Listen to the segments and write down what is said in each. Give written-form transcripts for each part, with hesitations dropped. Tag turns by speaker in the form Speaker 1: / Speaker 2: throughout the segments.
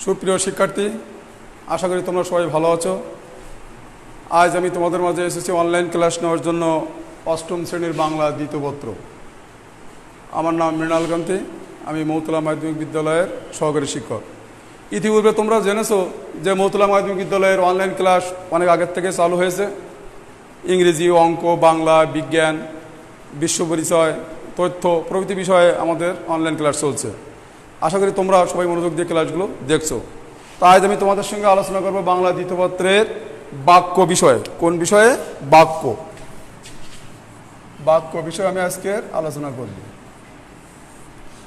Speaker 1: সুপ্রিয় শিক্ষার্থী, আশা করি তোমরা সবাই ভালো আছো। আজ আমি তোমাদের মাঝে এসেছি অনলাইন ক্লাস নেওয়ার জন্য অষ্টম শ্রেণীর বাংলা দ্বিতীয় পত্র। আমার নাম মৃণাল কান্তি, আমি মৌতলা মাধ্যমিক বিদ্যালয়ের সহকারী শিক্ষক। ইতিপূর্বে তোমরা জেনেছো যে মৌতলা মাধ্যমিক বিদ্যালয়ের অনলাইন ক্লাস অনেক আগের থেকে চালু হয়েছে। ইংরেজি, অঙ্ক, বাংলা, বিজ্ঞান, বিশ্ব পরিচয়, তথ্য প্রভৃতি বিষয়ে আমাদের অনলাইন ক্লাস চলছে। আশা করি তোমরা সবাই মনোযোগ দিয়ে ক্লাসগুলো দেখছো। তাই আজ আমি তোমাদের সঙ্গে আলোচনা করব বাংলা দ্বিতীয় পত্রের বাক্য বিষয়ে। কোন বিষয়ে? বাক্য। বাক্য বিষয়ে আমি আজকের আলোচনা করব।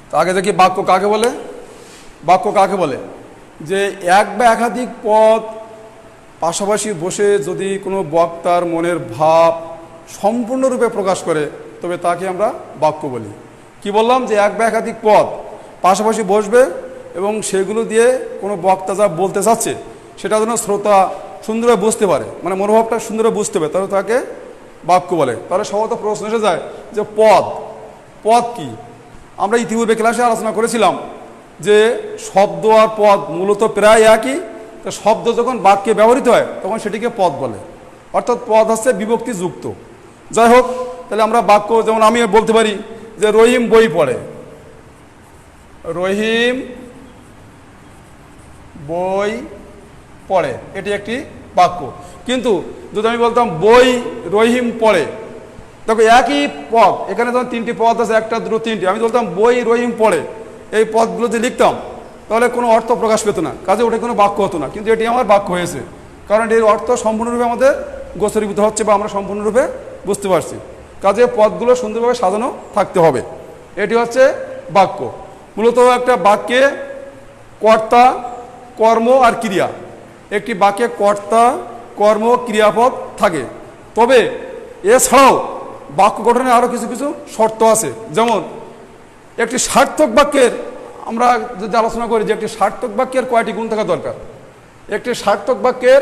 Speaker 1: তা আগে দেখি বাক্য কাকে বলে। বাক্য কাকে বলে? যে এক বা একাধিক পদ পাশাপাশি বসে যদি কোনো বক্তার মনের ভাব সম্পূর্ণরূপে প্রকাশ করে তবে তাকে আমরা বাক্য বলি। কি বললাম? যে এক বা একাধিক পদ পাশাপাশি বসবে এবং সেগুলো দিয়ে কোনো বক্তা যা বলতে চাচ্ছে সেটা যেন শ্রোতা সুন্দরভাবে বুঝতে পারে, মানে মনোভাবটা সুন্দরভাবে বুঝতে পারে, তাহলে তাকে বাক্য বলে। তাহলে সহজত প্রশ্ন এসে যায় যে পদ কি? আমরা ইতিপূর্বে ক্লাসে আলোচনা করেছিলাম যে শব্দ আর পদ মূলত প্রায় একই। তো শব্দ যখন বাক্যে ব্যবহৃত হয় তখন সেটিকে পদ বলে, অর্থাৎ পদ হচ্ছে বিভক্তি যুক্ত। যাই হোক, তাহলে আমরা বাক্য, যেমন আমি বলতে পারি যে রহিম বই পড়ে। রহিম বই পড়ে, এটি একটি বাক্য। কিন্তু যদি আমি বলতাম বই রহিম পড়ে, দেখো একই পদ, এখানে যখন তিনটি পদ আছে, একটা দুটো তিনটি, আমি বলতাম বই রহিম পড়ে, এই পদগুলো যদি লিখতাম তাহলে কোনো অর্থ প্রকাশ পেত না, কাজে ওটা কোনো বাক্য হতো না। কিন্তু এটি আমার বাক্য হয়েছে, কারণ এর অর্থ সম্পূর্ণরূপে আমাদের গোচরীভূত হচ্ছে বা আমরা সম্পূর্ণরূপে বুঝতে পারছি। কাজে পদগুলো সুন্দরভাবে সাজানো থাকতে হবে, এটি হচ্ছে বাক্য। মূলত একটা বাক্যে কর্তা, কর্ম আর ক্রিয়া, একটি বাক্যে কর্তা, কর্ম, ক্রিয়াপদ থাকে। তবে এছাড়াও বাক্য গঠনে আরও কিছু কিছু শর্ত আছে। যেমন একটি সার্থক বাক্যের, আমরা যদি আলোচনা করি যে একটি সার্থক বাক্যের কয়টি গুণ থাকা দরকার। একটি সার্থক বাক্যের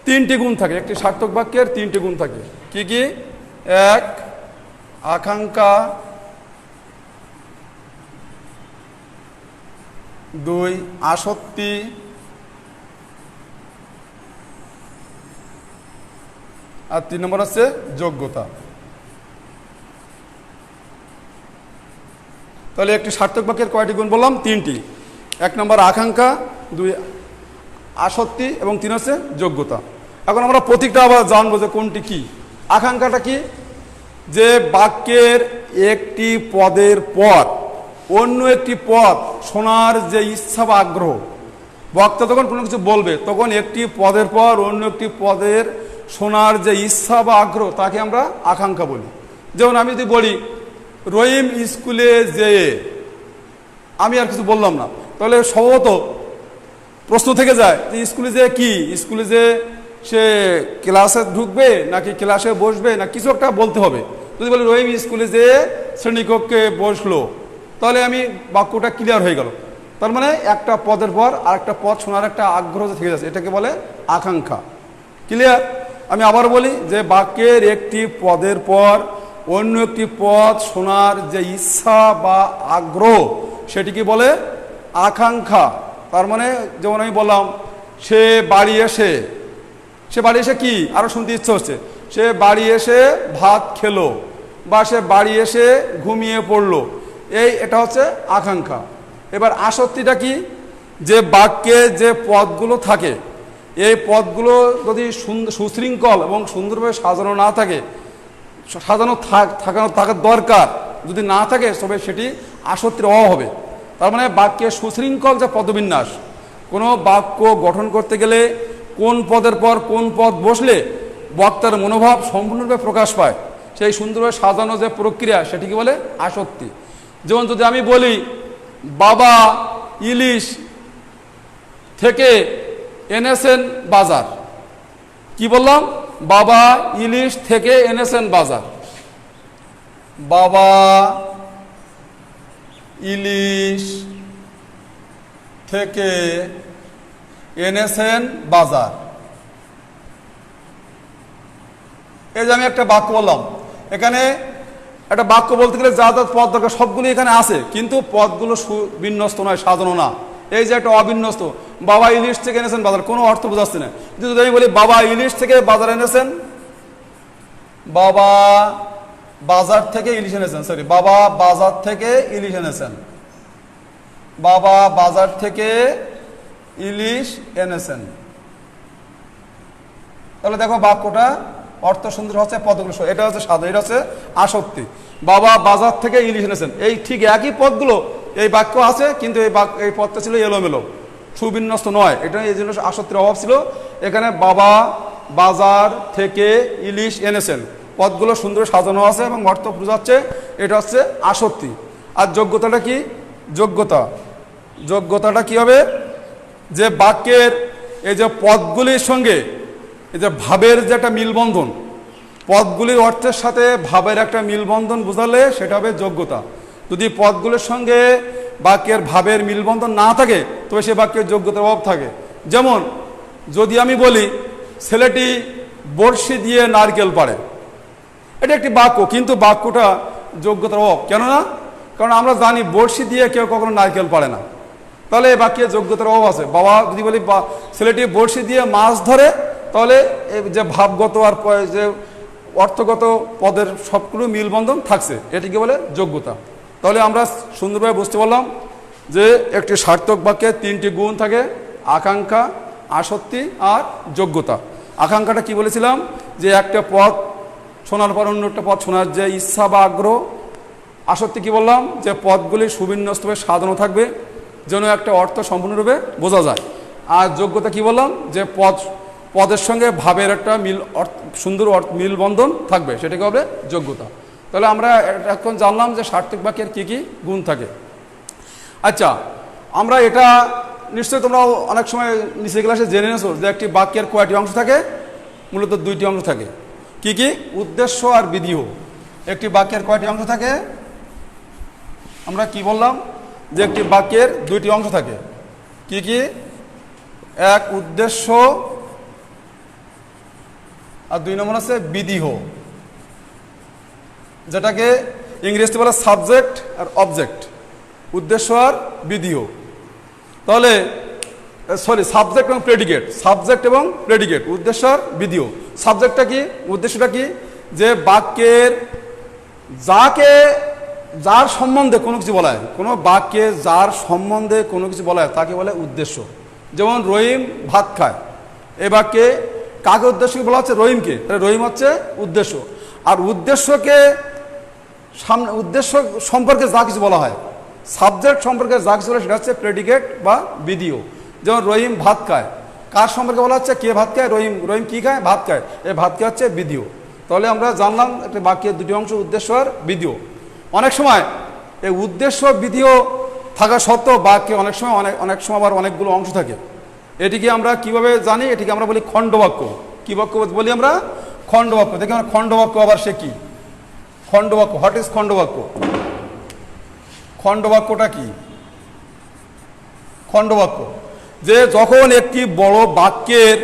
Speaker 1: তিনটি গুণ থাকে। একটি সার্থক বাক্যের তিনটি গুণ থাকে। কি কি? এক, আকাঙ্ক্ষা; দুই, আসক্তি; আর তিন নম্বর হচ্ছে যোগ্যতা। তাহলে একটি সার্থক বাক্যের কয়টি গুণ বললাম? তিনটি। এক নম্বর আকাঙ্ক্ষা, দুই আসক্তি এবং তিন হচ্ছে যোগ্যতা। এখন আমরা প্রতীকটা আবার জানবো যে কোনটি কি। আকাঙ্ক্ষাটা কি? যে বাক্যের একটি পদের পর অন্য একটি পদ শোনার যে ইচ্ছা বা আগ্রহ, বক্তা যখন কোনো কিছু বলবে তখন একটি পদের পর অন্য একটি পদের শোনার যে ইচ্ছা বা আগ্রহ তাকে আমরা আকাঙ্ক্ষা বলি। যেমন আমি যদি বলি রহিম স্কুলে যেয়ে, আমি আর কিছু বললাম না, তাহলে সম্ভবত প্রশ্ন থেকে যায় যে স্কুলে যেয়ে কি? স্কুলে যে সে ক্লাসে ঢুকবে নাকি ক্লাসে বসবে, না কিছু একটা বলতে হবে। যদি বলি রহিম স্কুলে যেয়ে শ্রেণীকক্ষে বসলো, তাহলে আমি বাক্যটা ক্লিয়ার হয়ে গেল। তার মানে একটা পদের পর আর একটা পদ শোনার একটা আগ্রহ থেকে যাচ্ছে, এটাকে বলে আকাঙ্ক্ষা। ক্লিয়ার? আমি আবার বলি যে বাক্যের একটি পদের পর অন্য একটি পদ শোনার যে ইচ্ছা বা আগ্রহ সেটিকে বলে আকাঙ্ক্ষা। তার মানে যেমন আমি বললাম সে বাড়ি এসে কি আরো শুনতে ইচ্ছে হচ্ছে, সে বাড়ি এসে ভাত খেলো বা সে বাড়ি এসে ঘুমিয়ে পড়লো, এটা হচ্ছে আকাঙ্ক্ষা। এবার আসক্তিটা কি? যে বাক্যে যে পদগুলো থাকে এই পদগুলো যদি সুশৃঙ্খল এবং সুন্দরভাবে সাজানো না থাকে, সাজানো থাকার দরকার, যদি না থাকে তবে সেটি আসক্তির অভাব হবে। তার মানে বাক্যে সুশৃঙ্খল যে পদবিন্যাস, কোনো বাক্য গঠন করতে গেলে কোন পদের পর কোন পদ বসলে বক্তার মনোভাব সম্পূর্ণরূপে প্রকাশ পায়, সেই সুন্দরভাবে সাজানো যে প্রক্রিয়া সেটিকে বলে আসক্তি। যেমন যদি আমি বলি বাবা ইলিশ থেকে এনেছেন বাজার, কি বললাম? বাবা ইলিশ থেকে এনেছেন বাজার। বাবা ইলিশ থেকে এনেছেন বাজার। এই যে আমি একটা বাক্য বললাম, এখানে একটা বাক্য বলতে গেলে যা যা পদ দরকার সবগুলো এখানে আছে, কিন্তু পদগুলো সুবিন্যস্ত নয়, সাজানো না। এই যে একটা অবিন্যস্ত, বাবা ইলিশ থেকে এনেছেন বাজার, কোনো অর্থ বোঝাচ্ছে না। কিন্তু যদি আমি বলি বাবা ইলিশ থেকে বাজার এনেছেন, বাবা বাজার থেকে ইলিশ এনেছেন, সরি বাবা বাজার থেকে ইলিশ এনেছেন, বাবা বাজার থেকে ইলিশ এনেছেন, তাহলে দেখো বাক্যটা অর্থ সুন্দর হচ্ছে, পদগুলো এটা হচ্ছে সাধু, এটা হচ্ছে আসক্তি। বাবা বাজার থেকে ইলিশ এনেছেন, এই ঠিক একই পদগুলো এই বাক্য আছে, কিন্তু এই পদটা ছিল এলোমেলো, সুবিন্যস্ত নয়। এটা এই জন্য আসক্তির অভাব ছিল। এখানে বাবা বাজার থেকে ইলিশ এনেছেন, পদগুলো সুন্দর সাজানো আছে এবং অর্থ বোঝাচ্ছে, এটা হচ্ছে আসক্তি। আর যোগ্যতাটা কি? যোগ্যতাটা কি হবে? যে বাক্যের এই যে পদগুলির সঙ্গে এই যে ভাবের যে একটা মিলবন্ধন, পদগুলির অর্থের সাথে ভাবের একটা মিলবন্ধন বোঝালে সেটা হবে যোগ্যতা। যদি পদগুলির সঙ্গে বাক্যের ভাবের মিলবন্ধন না থাকে তবে সে বাক্যের যোগ্যতার অভাব থাকে। যেমন যদি আমি বলি ছেলেটি বড়শি দিয়ে নারকেল পাড়ে, এটা একটি বাক্য, কিন্তু বাক্যটা যোগ্যতার অভাব। কেননা কারণ আমরা জানি বড়শি দিয়ে কেউ কখনো নারকেল পাড়ে না, তাহলে এই বাক্যে যোগ্যতার অভাব আছে। বাবা যদি বলি ছেলেটি বড়শি দিয়ে মাছ ধরে, তাহলে এই যে ভাবগত আর যে অর্থগত পদের সবগুলো মিলবন্ধন থাকছে, এটিকে বলে যোগ্যতা। তাহলে আমরা সুন্দরভাবে বুঝতে পারলাম যে একটি সার্থক বাক্যে তিনটি গুণ থাকে: আকাঙ্ক্ষা, আসক্তি আর যোগ্যতা। আকাঙ্ক্ষাটা কি বলেছিলাম? যে একটা পদ শোনার পর অন্য একটা পদ শোনার যে ইচ্ছা বা আগ্রহ। আসক্তি কি বললাম? যে পদগুলি সুবিন্যস্তভাবে সাজানো থাকবে যেন একটা অর্থ সম্পূর্ণরূপে বোঝা যায়। আর যোগ্যতা কি বললাম? যে পদের সঙ্গে ভাবের একটা সুন্দর মিলবন্ধন থাকবে, সেটাকে হবে যোগ্যতা। তাহলে আমরা এখন জানলাম যে সার্থক বাক্যের কী কী গুণ থাকে। আচ্ছা, আমরা এটা নিশ্চয়ই তোমরা অনেক সময় নিচে ক্লাসে জেনে নিয়েছো যে একটি বাক্যের কয়টি অংশ থাকে? মূলত দুইটি অংশ থাকে। কি কি? উদ্দেশ্য আর বিধিহ। একটি বাক্যের কয়টি অংশ থাকে? আমরা কি বললাম? যে একটি বাক্যের দুইটি অংশ থাকে। কি কি? এক উদ্দেশ্য, আর দুই নম্বর আছে বিধিহ, যেটাকে ইংরেজিতে বলে সাবজেক্ট আর অবজেক্ট। উদ্দেশ্য আর বিধিহ। তাহলে সাবজেক্ট এবং প্রেডিকেট, সাবজেক্ট এবং প্রেডিকেট, উদ্দেশ্য আর বিধিহ। সাবজেক্টটা কি? উদ্দেশ্যটা কি? যে বাক্যের যার সম্বন্ধে কোনো কিছু বলা হয়, কোনো বাক্যে যার সম্বন্ধে কোনো কিছু বলা হয় তাকে বলে উদ্দেশ্য। যেমন রহিম ভাত খায়, এই বাক্যে কাকে উদ্দেশ্য বলা হচ্ছে? রহিমকে। রহিম হচ্ছে উদ্দেশ্য। আর উদ্দেশ্যকে উদ্দেশ্য সম্পর্কে যা কিছু বলা হয়, সাবজেক্ট সম্পর্কে যা কিছু বলে সেটা হচ্ছে প্রেডিকেট বা বিধিও। যেমন রহিম ভাত খায়, কার সম্পর্কে বলা হচ্ছে? কে ভাত খায়? রহিম। রহিম কি খায়? ভাত খায়। এই ভাত খায় হচ্ছে বিধিও। তাহলে আমরা জানলাম একটা বাক্যের দুটি অংশ, উদ্দেশ্য আর বিধিও। অনেক সময় এই উদ্দেশ্য বিধিও থাকা সত্ত্বেও বাক্যে অনেক সময় আবার অনেকগুলো অংশ থাকে। এটিকে আমরা কিভাবে জানি? এটিকে আমরা বলি খণ্ডবাক্য। কি বাক্য বলি আমরা? খণ্ডবাক্য। দেখি আমরা খণ্ডবাক্য আবার সে কি? খণ্ডবাক্য, হোয়াট ইজ খণ্ডবাক্য? খণ্ডবাক্যটা কি? খণ্ডবাক্য যে যখন একটি বড় বাক্যের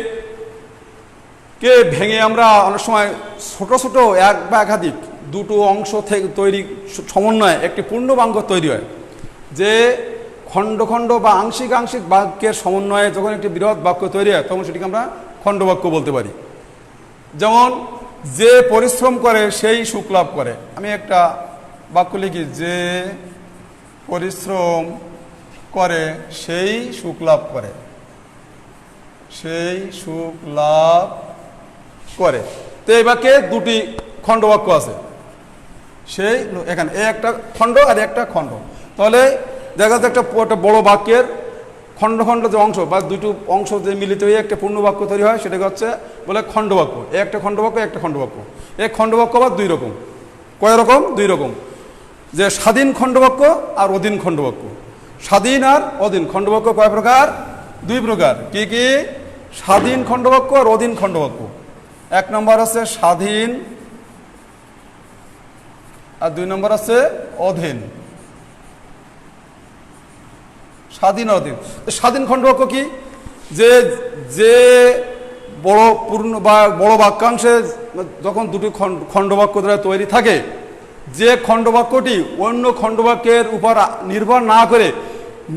Speaker 1: কে ভেঙে আমরা অনেক সময় ছোট ছোট এক বা একাধিক দুটো অংশ থেকে তৈরি সমন্বয়ে একটি পূর্ণবাক্য তৈরি হয়। যে খণ্ড খণ্ড বা আংশিক আংশিক বাক্যের সমন্বয়ে যখন একটি বৃহৎ বাক্য তৈরি হয় তখন সেটিকে আমরা খণ্ডবাক্য বলতে পারি। যেমন যে পরিশ্রম করে সেই সুখ লাভ করে। আমি একটা বাক্য লিখি, যে পরিশ্রম করে সেই সুখ লাভ করে, সেই সুখ লাভ করে। তো এই বাক্যে দুটি খণ্ডবাক্য আছে। সেই এখানে একটা খণ্ড আর একটা খণ্ড। তাহলে দেখা যাচ্ছে একটা বড় বাক্যের খণ্ড খণ্ড যে অংশ বা দুটো অংশ যে মিলিত হয়ে একটা পূর্ণ বাক্য তৈরি হয় সেটাকে হচ্ছে বলে খণ্ডবাক্য। একটা খণ্ডবাক্য, একটা খণ্ডবাক্য। এই খণ্ডবাক্য আবার দুই রকম। কয় রকম? দুই রকম। যে স্বাধীন খণ্ডবাক্য আর অধীন খণ্ডবাক্য। স্বাধীন আর অধীন খণ্ডবাক্য কয় প্রকার? দুই প্রকার। কি কি? স্বাধীন খণ্ডবাক্য আর অধীন খণ্ডবাক্য। এক নম্বর আছে স্বাধীন আর দুই নম্বর আছে অধীন। স্বাধীন অধীন। স্বাধীন খণ্ডবাক্য কি? যে যে বড় পূর্ণ বা বড় বাক্যাংশে যখন দুটি খণ্ডবাক্য দ্বারা তৈরি থাকে, যে খণ্ডবাক্যটি অন্য খণ্ডবাক্যের উপর নির্ভর না করে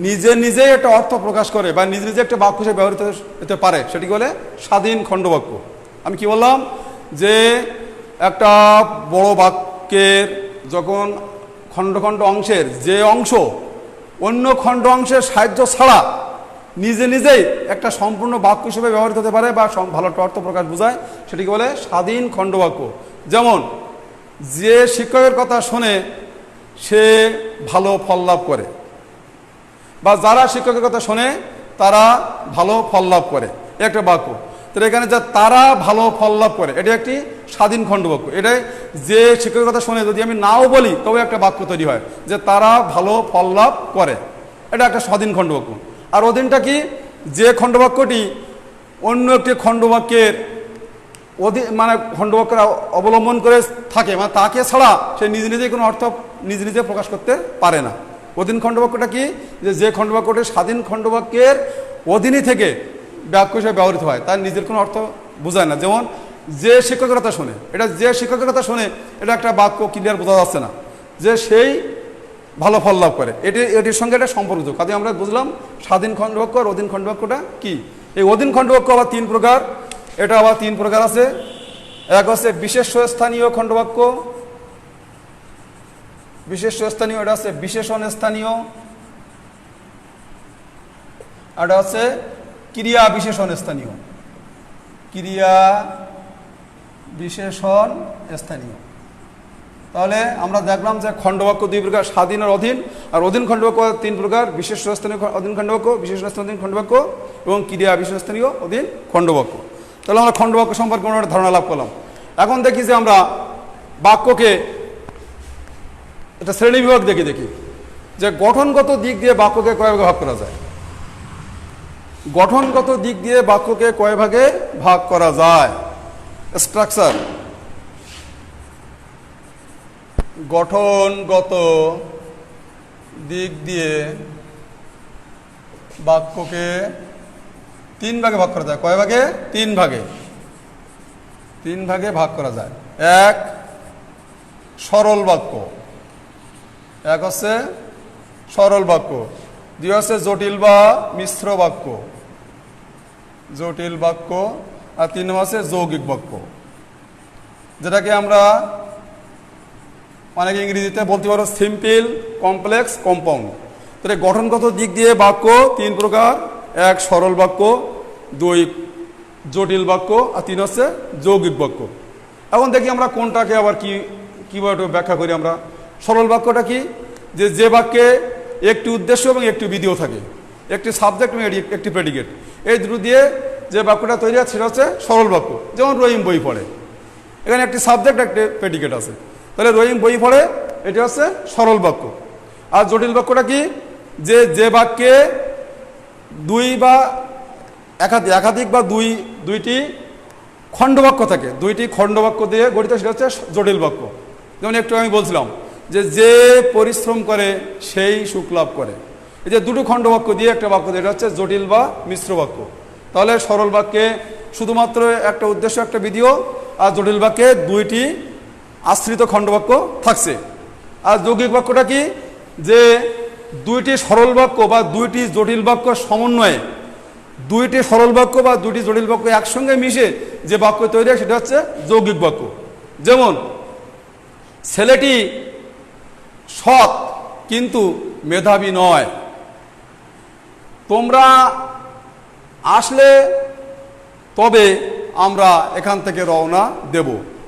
Speaker 1: নিজে নিজেই একটা অর্থ প্রকাশ করে বা নিজে নিজে একটা বাক্য হিসেবে ব্যবহৃত হতে পারে, সেটি বলে স্বাধীন খণ্ডবাক্য। আমি কি বললাম যে একটা বড় বাক্যের যখন খণ্ড খণ্ড অংশের যে অংশ অন্য খণ্ড অংশের সাহায্য ছাড়া নিজে নিজেই একটা সম্পূর্ণ বাক্য হিসেবে ব্যবহৃত হতে পারে বা ভালো একটা অর্থ প্রকাশ বোঝায়, সেটিকে বলে স্বাধীন খণ্ডবাক্য। যেমন যে শিক্ষকের কথা শুনে সে ভালো ফল লাভ করে, বা যারা শিক্ষকের কথা শোনে তারা ভালো ফল লাভ করে, একটা বাক্য। তো এখানে যা তারা ভালো ফল লাভ করে, এটা একটি স্বাধীন খণ্ডবাক্য। এটাই যে শিক্ষকের কথা শুনে যদি আমি নাও বলি তবে একটা বাক্য তৈরি হয় যে তারা ভালো ফল লাভ করে, এটা একটা স্বাধীন খণ্ডবাক্য। আর অধীনটা কি, যে খণ্ডবাক্যটি অন্য একটি খণ্ডবাক্যের মানে খণ্ডবাক্যের অবলম্বন করে থাকে, মানে তাকে ছাড়া সে নিজে নিজেই কোনো অর্থ নিজে নিজে প্রকাশ করতে পারে না। অধীন খণ্ডবাক্যটা কি, যে খণ্ডবাক্যটি স্বাধীন খণ্ডবাক্যের অধীনে থেকে বাক্য হিসেবে ব্যবহৃত হয়, তার নিজের কোনো অর্থ বোঝায় না। যেমন যে শিক্ষকের কথা শোনে, এটা যে শিক্ষকের কথা শোনে এটা একটা বাক্য ক্লিয়ার বোঝা যাচ্ছে না, যে সেই ভালো ফল লাভ করে, এটির সঙ্গে এটা সম্পর্কিত। কাজে আমরা বুঝলাম স্বাধীন খণ্ডবাক্য আর অধীন খণ্ডবাক্যটা কি। এই অধীন খণ্ডবাক্য আবার তিন প্রকার, এটা আবার তিন প্রকার আছে। এক হচ্ছে বিশেষ্য স্থানীয় খণ্ডবাক্য, বিশেষ্য স্থানীয়, এটা হচ্ছে বিশেষণ স্থানীয়, এটা হচ্ছে ক্রিয়া বিশেষণ স্থানীয়, ক্রিয়া বিশেষণ স্থানীয়। তাহলে আমরা দেখলাম যে খণ্ডবাক্য দুই প্রকার, স্বাধীন আর অধীন। আর অধীন খণ্ডবাক্য তিন প্রকার, বিশেষ স্থানীয় অধীন খণ্ডবাক্য, বিশেষ স্থানীয় অধীন খণ্ডবাক্য এবং ক্রিয়া বিশেষ স্থানীয় অধীন খণ্ডবাক্য। তাহলে আমরা খণ্ডবাক্য সম্পর্কে কোনো একটা ধারণা লাভ করলাম। এখন দেখি যে আমরা বাক্যকে একটা শ্রেণী বিভাগ দেখি যে গঠনগত দিক দিয়ে বাক্যকে কয় ভাগে ভাগ করা যায়। গঠনগত দিক দিয়ে বাক্যকে কয় ভাগে ভাগ করা যায়। স্ট্রাকচার, গঠনগত দিক দিয়ে বাক্যকে তিন ভাগে ভাগ করা যায়। কয় ভাগে? তিন ভাগে। তিন ভাগে ভাগ করা যায়। এক, সরল বাক্য, এক হচ্ছে সরল বাক্য, দুই হচ্ছে জটিল বা মিশ্র বাক্য, জটিল বাক্য, আর তিন হচ্ছে যৌগিক বাক্য, যেটাকে আমরা অনেক ইংরেজিতে বলতে পারো সিম্পল, কমপ্লেক্স, কম্পাউন্ড। তাহলে গঠনগত দিক দিয়ে বাক্য তিন প্রকার, এক সরল বাক্য, দুই জটিল বাক্য, আর তিন হচ্ছে যৌগিক বাক্য। এখন দেখি আমরা কোনটাকে আবার কীভাবে ব্যাখ্যা করি। আমরা সরল বাক্যটা কি, যে বাক্যে একটি উদ্দেশ্য এবং একটি বিধিও থাকে, একটি সাবজেক্ট এবং একটি প্রেডিকেট, এই দুটো দিয়ে যে বাক্যটা তৈরি হয় সেটা হচ্ছে সরল বাক্য। যেমন রহিম বই পড়ে, এখানে একটি সাবজেক্ট একটি প্রেডিকেট আছে, তাহলে রহিম বই পড়ে, এটি হচ্ছে সরল বাক্য। আর জটিল বাক্যটা কি, যে বাক্যে দুই বা একাধিক বা দুইটি খণ্ডবাক্য থাকে, দুইটি খণ্ডবাক্য দিয়ে গঠিত, সেটা হচ্ছে জটিল বাক্য। যেমন একটু আমি বলছিলাম যে পরিশ্রম করে সেই সুখ লাভ করে, এই যে দুটো খণ্ডবাক্য দিয়ে একটা বাক্য দিয়ে, এটা হচ্ছে জটিল বা মিশ্র বাক্য। তাহলে সরল বাক্যে শুধুমাত্র একটা উদ্দেশ্য একটা বিধিও, আর জটিল বাক্যে দুইটি আশ্রিত খণ্ডবাক্য থাকছে। আর যৌগিক বাক্যটা কি, যে দুইটি সরল বাক্য বা দুইটি জটিল বাক্য সমন্বয়ে, দুইটি সরল বাক্য বা দুইটি জটিল বাক্য একসঙ্গে মিশে যে বাক্য তৈরি হয় সেটা হচ্ছে যৌগিক বাক্য। যেমন ছেলেটি সৎ কিন্তু মেধাবী নয়, তোমরা আসলে তবে আমরা এখান থেকে রওনা দেব।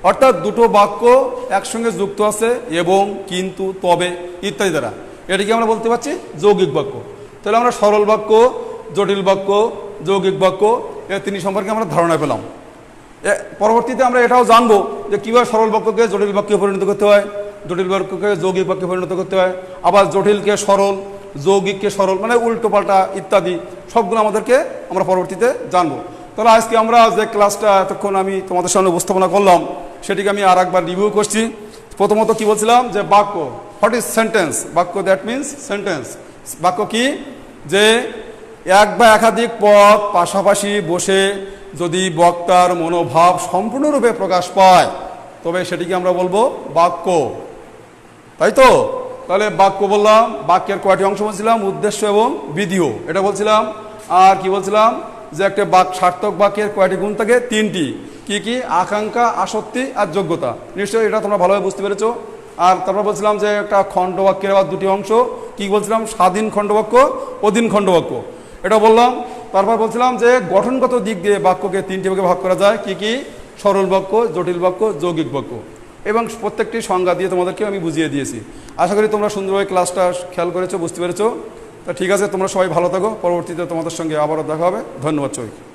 Speaker 1: অর্থাৎ দুটো বাক্য একসঙ্গে যুক্ত আছে এবং, কিন্তু, তবে ইত্যাদি দ্বারা, এটিকে আমরা বলতে পারছি যৌগিক বাক্য। তাহলে আমরা সরল বাক্য, জটিল বাক্য, যৌগিক বাক্য এর তিনটি সম্পর্কে আমরা ধারণা পেলাম। পরবর্তীতে আমরা এটাও জানবো যে কীভাবে সরল বাক্যকে জটিল বাক্যে পরিণত করতে হয়, জটিল বাক্যকে যৌগিক বাক্যে পরিণত করতে হয়, আবার জটিলকে সরল, যৌগিককে সরল, মানে উল্টো পাল্টা ইত্যাদি সবগুলো আমাদেরকে আমরা পরবর্তীতে জানবো। তাহলে আজকে আমরা যে ক্লাসটা এতক্ষণ আমি তোমাদের সামনে উপস্থাপনা করলাম সেটিকে আমি আর একবার রিভিউ করছি। প্রথমত কি বলছিলাম, যে বাক্য, হোয়াট ইজ সেন্টেন্স, বাক্য দ্যাট মিনস সেন্টেন্স। বাক্য কি, যে এক বা একাধিক পদ পাশাপাশি বসে যদি বক্তার মনোভাব সম্পূর্ণরূপে প্রকাশ পায় তবে সেটিকে আমরা বলবো বাক্য, তাই তো। তাহলে বাক্য বললাম, বাক্যের কয়টি অংশ বলছিলাম? উদ্দেশ্য এবং বিধিও, এটা বলছিলাম। আর কি বলছিলাম? যে একটা সার্থক বাক্যের কয়টি গুণ থাকে? 3টি। কি কি? আকাঙ্ক্ষা, আসক্তি আর যোগ্যতা। নিশ্চয়ই এটা তোমরা ভালোভাবে বুঝতে পেরেছো। আর তারপর বলছিলাম যে একটা খণ্ডবাক্যের আবার 2টি অংশ। কি বলছিলাম? স্বাধীন খণ্ডবাক্য, অধীন খণ্ডবাক্য, এটা বললাম। তারপর বলছিলাম যে গঠনগত দিক দিয়ে বাক্যকে 3টি ভাগে ভাগ করা যায়। কি কি? সরল বাক্য, জটিল বাক্য, যৌগিক বাক্য, এবং প্রত্যেকটি সংজ্ঞা দিয়ে তোমাদেরকে আমি বুঝিয়ে দিয়েছি। আশা করি তোমরা সুন্দরভাবে ক্লাসটা খেয়াল করেছো, বুঝতে পেরেছো। তা ঠিক আছে, তোমরা সবাই ভালো থাকো। পরবর্তীতে তোমাদের সঙ্গে আবারও দেখা হবে। ধন্যবাদ সবাইকে।